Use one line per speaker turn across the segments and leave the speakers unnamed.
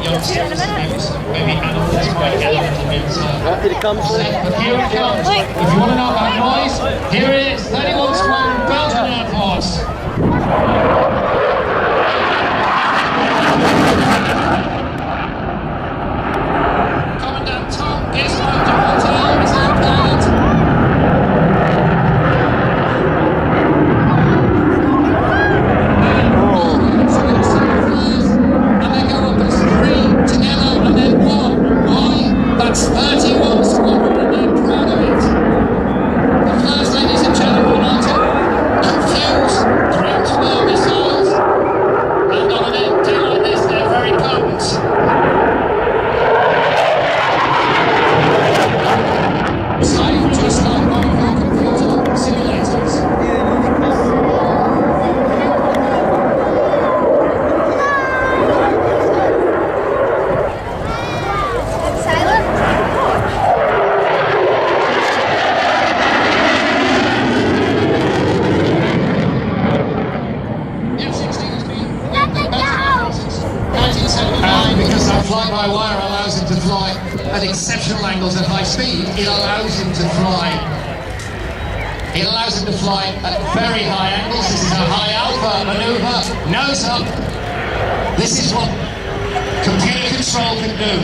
youngsters, maybe animals might get a little bit upset, but here it comes. If you want to know about noise, here it is, 31 Squadron, Belgian Air Force. Commandant Tom Gisler de Hotel is our pilot. That's 31 Squadron and they're proud of it. The first, ladies and gentlemen, are to infuse ground-to-air missiles, and on a day like this, they're very potent. Safe, just like one of your computer simulators. Fly-by-wire allows him to fly at exceptional angles at high speed. It allows him to fly. It allows him to fly at very high angles. This is a high alpha maneuver. Nose up. This is what computer control can do.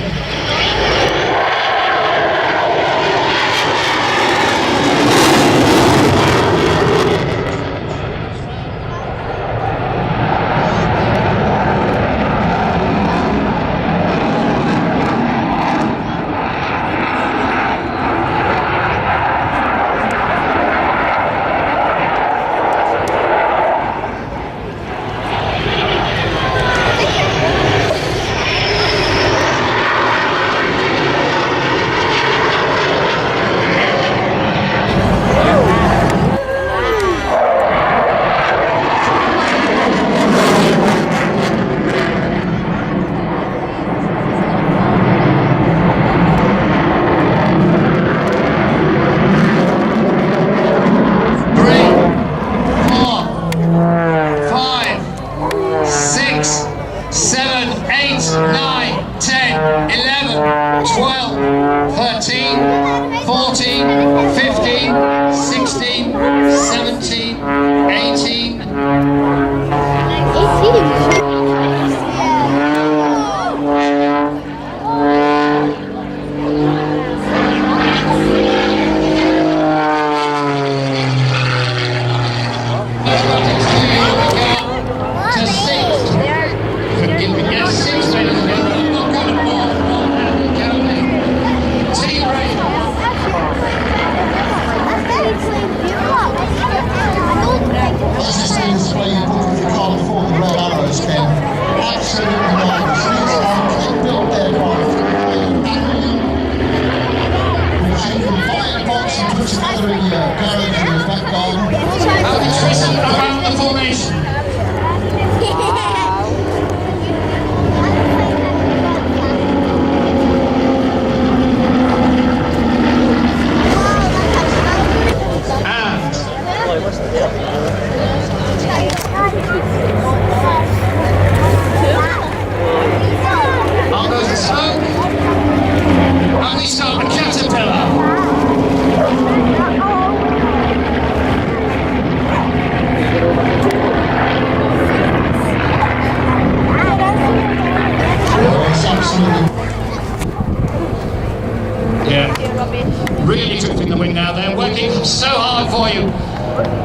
Really drifting the wing now, they're working so hard for you.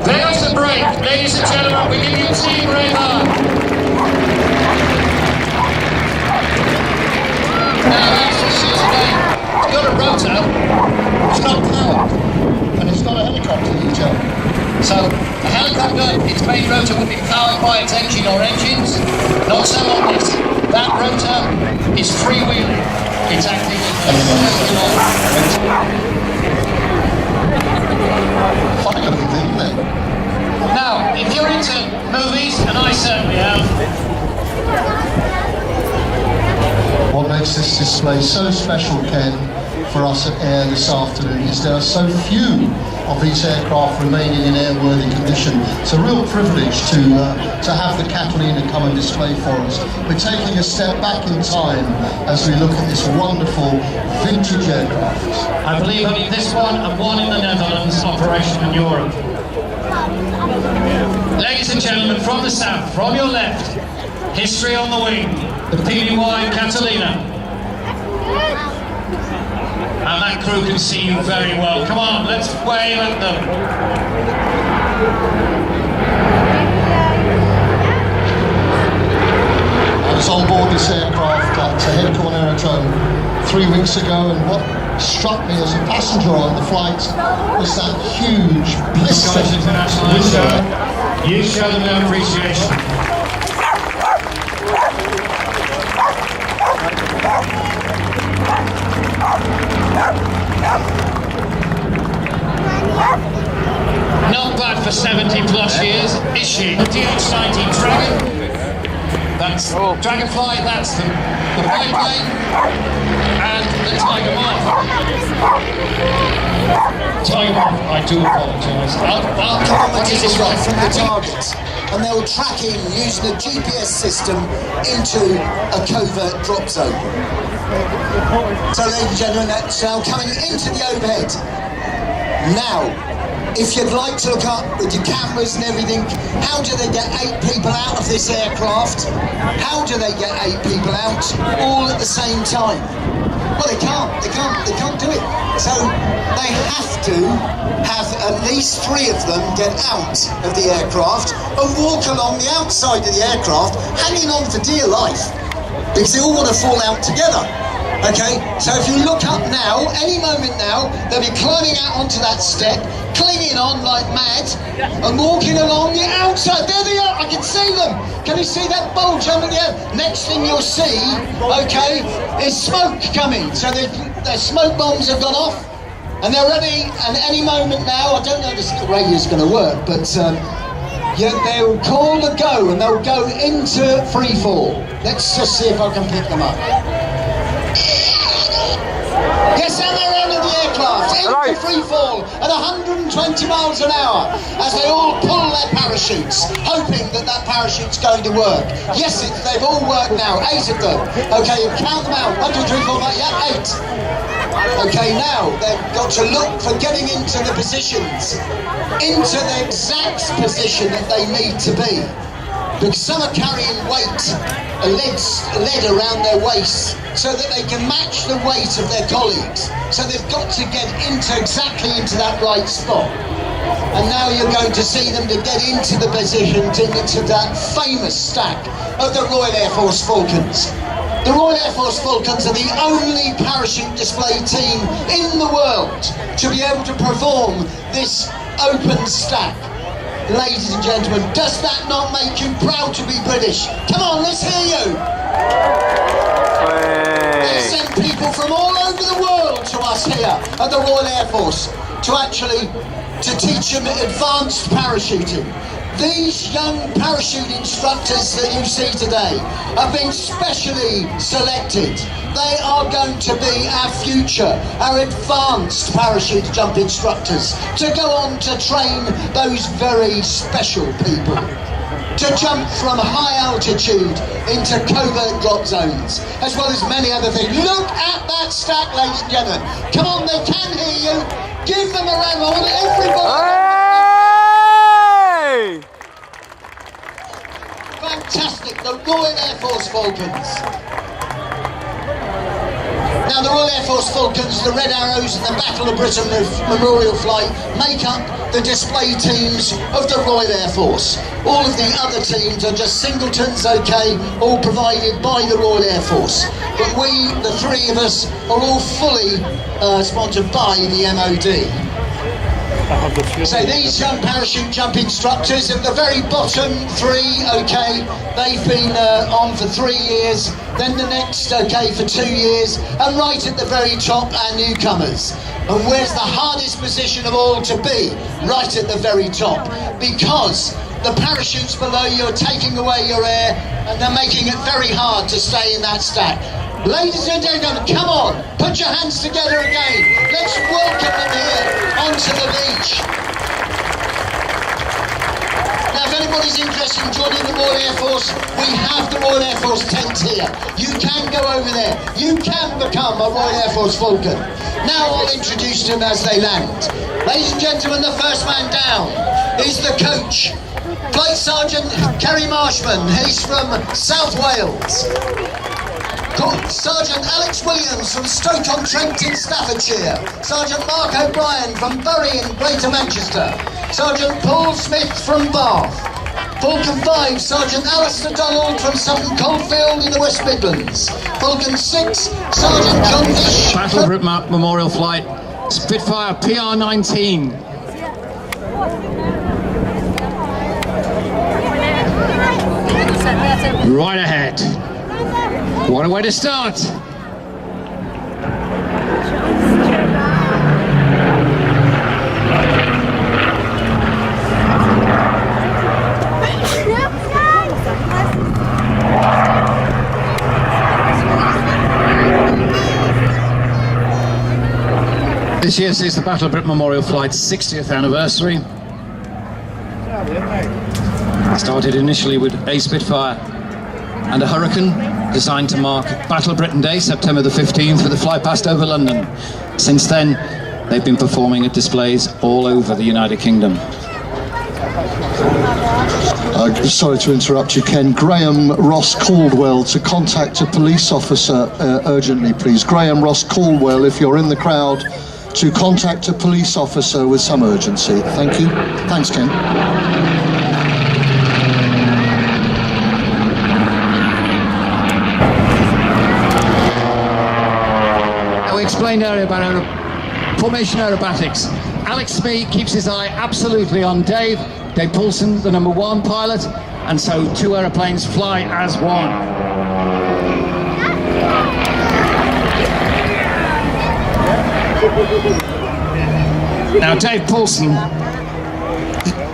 There's the break, ladies and gentlemen, we give you Team Radar. Now that's the ship's plane. It's got a rotor, it's not powered, and it's got a helicopter either. So the helicopter, its main rotor would be powered by its engine or engines. Not so on this. That rotor is freewheeling. It's acting as a funny looking thing, isn't it? Now, if you're into movies, and I certainly am.
What makes this display so special, Ken, for us at Air this afternoon is there are so few of these aircraft remaining in airworthy condition. It's a real privilege to have the Catalina come and display for us. We're taking a step back in time as we look at this wonderful vintage aircraft.
I believe only this one and one in the Netherlands operational in Europe. Ladies and gentlemen, from the south, from your left, history on the wing, the PBY Catalina. And that crew can see you very well. Come on, let's wave at them.
I was on board this aircraft at Headcorn Aerodrome 3 weeks ago, and what struck me as a passenger on the flight was that huge blister.
International Airshow, you show them their appreciation. Not bad for 70 plus years, is she? The DH-19 Dragon, that's Dragonfly, that's the biplane, and the Tiger Moth. Tiger Moth, I do apologise.
What is this right from the target? And they'll track in using a GPS system into a covert drop zone. So ladies and gentlemen, that's now coming into the overhead. Now, if you'd like to look up with your cameras and everything, how do they get 8 people out of this aircraft? How do they get 8 people out all at the same time? Well, they can't do it. So they have to have at least 3 of them get out of the aircraft and walk along the outside of the aircraft, hanging on for dear life, because they all want to fall out together. Okay, so if you look up now, any moment now, they'll be climbing out onto that step, clinging on like mad, and walking along the outside. There they are, I can see them. Can you see that bulge under there? Next thing you'll see, okay, is smoke coming. So their smoke bombs have gone off, and they're ready, and any moment now, I don't know if the radio's going to work, but yeah, they'll call the go, and they'll go into free fall. Let's just see if I can pick them up. Yes, and they're out of the aircraft, into free fall at 120 miles an hour as they all pull their parachutes, hoping that that parachute's going to work. Yes, they've all worked now, 8 of them. Okay, count them out. 1, 2, 3, 4, 5, yeah, 8. Okay, now they've got to look for getting into the positions, into the exact position that they need to be. Because some are carrying weight, lead around their waist, so that they can match the weight of their colleagues. So they've got to get exactly into that right spot. And now you're going to see them to get into the position, into that famous stack of the Royal Air Force Falcons. The Royal Air Force Falcons are the only parachute display team in the world to be able to perform this open stack. Ladies and gentlemen, does that not make you proud to be British? Come on, let's hear you! They send people from all over the world to us here at the Royal Air Force to teach them advanced parachuting. These young parachute instructors that you see today have been specially selected. They are going to be our future, our advanced parachute jump instructors, to go on to train those very special people to jump from high altitude into covert drop zones, as well as many other things. Look at that stack, ladies and gentlemen. Come on, they can hear you. Give them a round. I want everybody. Fantastic, the Royal Air Force Falcons. Now the Royal Air Force Falcons, the Red Arrows and the Battle of Britain Memorial Flight make up the display teams of the Royal Air Force. All of the other teams are just singletons, okay, all provided by the Royal Air Force. But we, the 3 of us, are all fully sponsored by the MOD. So these young parachute jump instructors at the very bottom 3, okay, they've been on for 3 years, then the next, okay, for 2 years, and right at the very top, our newcomers. And where's the hardest position of all to be? Right at the very top, because the parachutes below you are taking away your air, and they're making it very hard to stay in that stack. Ladies and gentlemen, come on, put your hands together again. Let's welcome them here onto the beach. Now, if anybody's interested in joining the Royal Air Force, we have the Royal Air Force tent here. You can go over there. You can become a Royal Air Force Falcon. Now I'll introduce them as they land. Ladies and gentlemen, the first man down is the coach, Flight Sergeant Kerry Marshman. He's from South Wales. Sergeant Alex Williams from Stoke-on-Trent in Staffordshire. Sergeant Mark O'Brien from Bury in Greater Manchester. Sergeant Paul Smith from Bath. Falcon 5, Sergeant Alistair Donald from Sutton Coldfield in the West Midlands. Falcon 6, Sergeant John Fish.
Battle Britain Memorial Flight, Spitfire PR-19. Right ahead. What a way to start. This year sees the Battle of Britain Memorial Flight's 60th anniversary. It started initially with a Spitfire and a Hurricane, designed to mark Battle of Britain Day, September the 15th, with a flight past over London. Since then, they've been performing at displays all over the United Kingdom.
Sorry to interrupt you, Ken. Graham Ross Caldwell to contact a police officer urgently, please. Graham Ross Caldwell, if you're in the crowd, to contact a police officer with some urgency. Thank you. Thanks, Ken.
We explained earlier about formation aerobatics. Alex Smee keeps his eye absolutely on Dave Poulsen, the number 1 pilot, and so 2 aeroplanes fly as one. Now Dave Poulsen,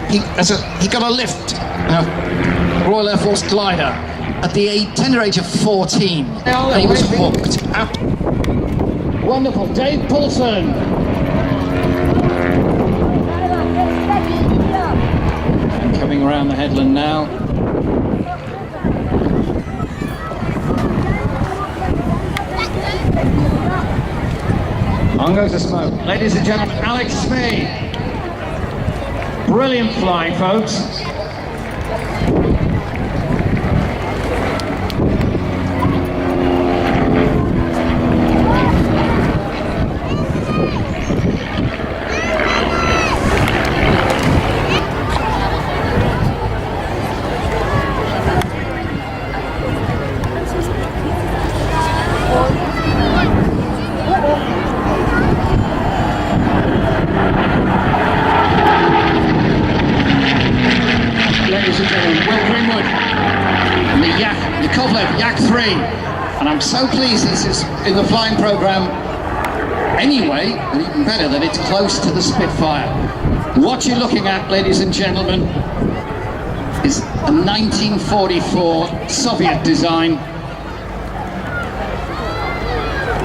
he got a lift, Royal Air Force glider at the tender age of 14, and he was hooked. Wonderful, Dave Poulsen. And coming around the headland now. On goes the smoke. Ladies and gentlemen, Alex Smee. Brilliant flying, folks. Yak 3, and I'm so pleased this is in the flying programme anyway, and even better that it's close to the Spitfire. What you're looking at, ladies and gentlemen, is a 1944 Soviet design,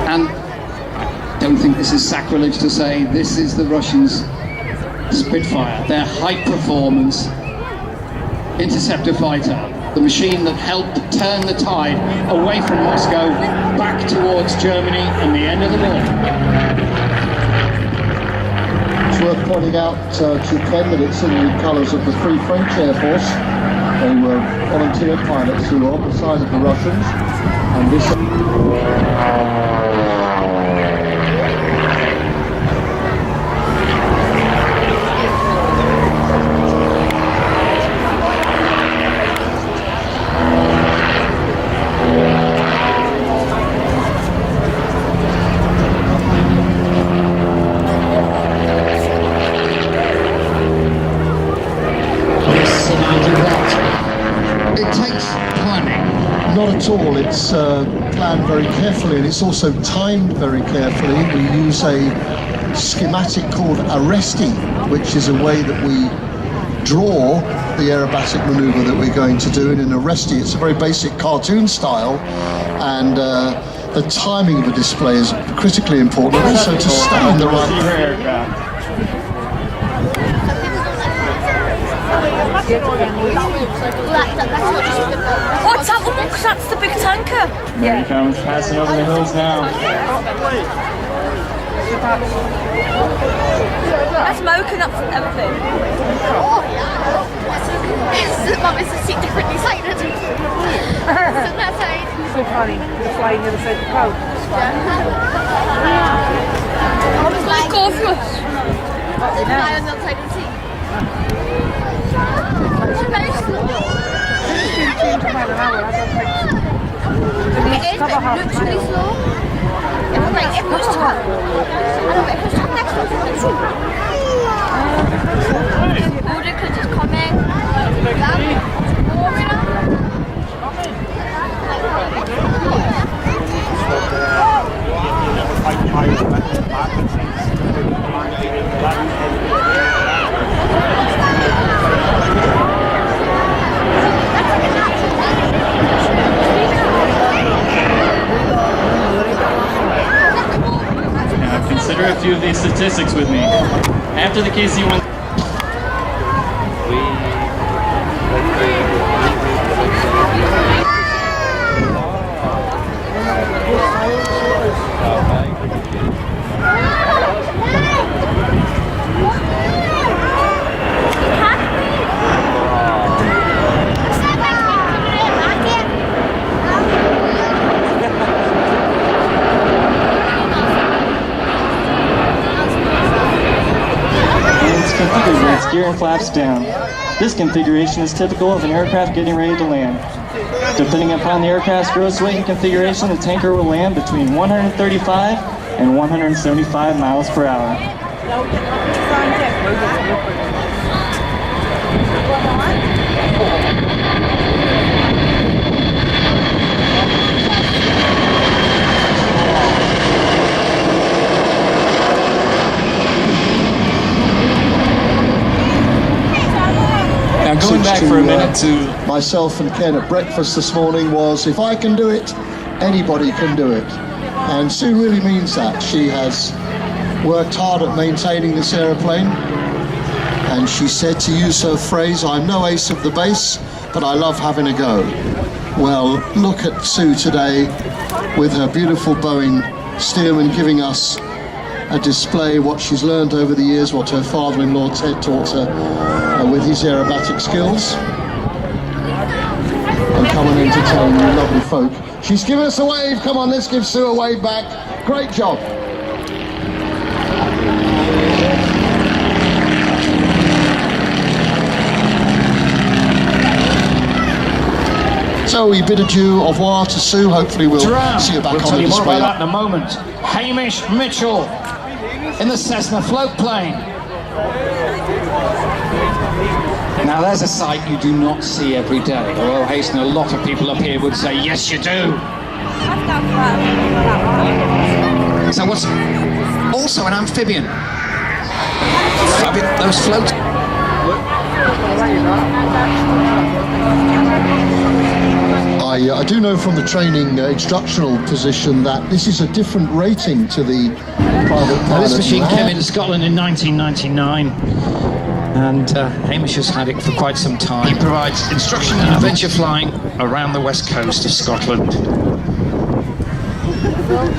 and I don't think this is sacrilege to say this is the Russians' Spitfire, their high performance interceptor fighter. The machine that helped turn the tide away from Moscow back towards Germany and the end of the war.
It's worth pointing out to Ken that it's in the colours of the Free French Air Force. They were volunteer pilots who were on the side of the Russians, and this... Not at all. It's planned very carefully, and it's also timed very carefully. We use a schematic called Arresti, which is a way that we draw the aerobatic manoeuvre that we're going to do. And in Arresti, it's a very basic cartoon style, and the timing of the display is critically important, and also to stay in the right.
What's that one? Because that's the big tanker.
There he comes, passing over the hills now.
That's smoking up everything.
Oh, Mum, it's a seat differently sighted. Isn't that side?
So funny, the flying the other side of the crowd.
Mum's going to go for us.
Fly on the other side of the seat. It's very slow. It is, but it looks really slow. If it was to come. I know, but if it was to come next to us, it's true. Border could just come in.
Consider a few of these statistics with me. After the KC-1, configured with its gear and flaps down. This configuration is typical of an aircraft getting ready to land. Depending upon the aircraft's gross weight and configuration, the tanker will land between 135 and 175 miles per hour. Now going back for a minute to
myself and Ken at breakfast this morning was, if I can do it, anybody can do it. And Sue really means that. She has worked hard at maintaining this aeroplane, and she said, to use her phrase, I'm no ace of the base, but I love having a go. Well, look at Sue today with her beautiful Boeing Stearman, giving us a display what she's learned over the years, what her father-in-law Ted taught her with his aerobatic skills. And come and entertain you lovely folk. She's given us a wave. Come on, let's give Sue a wave back. Great job. So we bid adieu, au revoir to Sue. Hopefully we'll see you back on the display.
More about that in a moment. Hamish Mitchell in the Cessna float plane. Now there's a sight you do not see every day. Although hasten, a lot of people up here would say, yes you do. So what's also an amphibian? Those floats.
I do know from the training instructional position that this is a different rating to the private pilot.
Now, this machine came into Scotland in 1999, and Hamish has had it for quite some time. He provides instruction and adventure flying around the west coast of Scotland.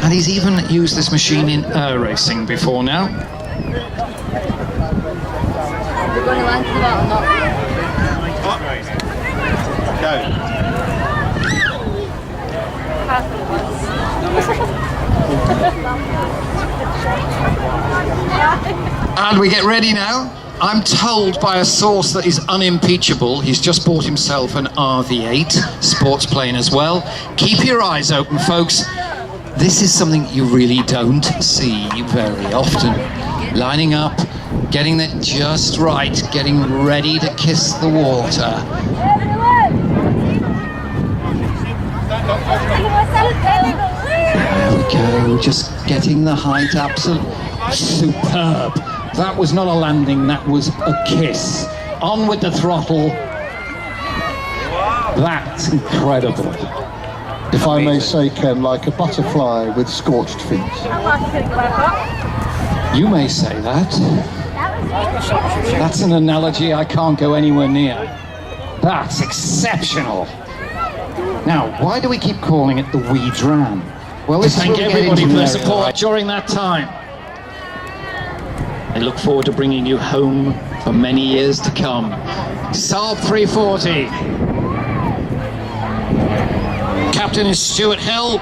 And he's even used this machine in air racing before now.
We're going to land to the bottom, not.
go.
And we get ready now. I'm told by a source that is unimpeachable, he's just bought himself an RV8 sports plane as well. Keep your eyes open, folks. This is something you really don't see very often. Lining up, getting it just right, getting ready to kiss the water. There we go, just getting the height absolutely superb. That was not a landing, that was a kiss. On with the throttle. That's incredible.
if I may say, Ken, like a butterfly with scorched feet.
You may say that. That's an analogy I can't go anywhere near. That's exceptional. Now, why do we keep calling it the wee dram? Well, let's thank everybody for their support during that time. I look forward to bringing you home for many years to come. Saab 340. Captain is Stuart Hill.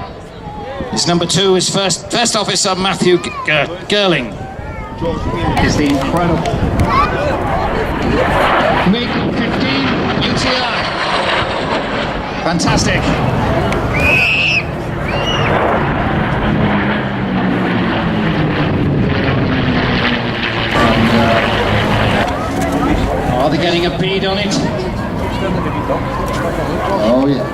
His number 2 is First Officer Matthew Girling. Is the incredible MiG-15 UTI. Fantastic. Are they getting a bead on it?
Oh yeah.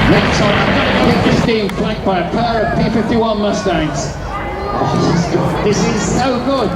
Next on P-15 flanked by a pair of P-51 Mustangs. Oh, this is so good.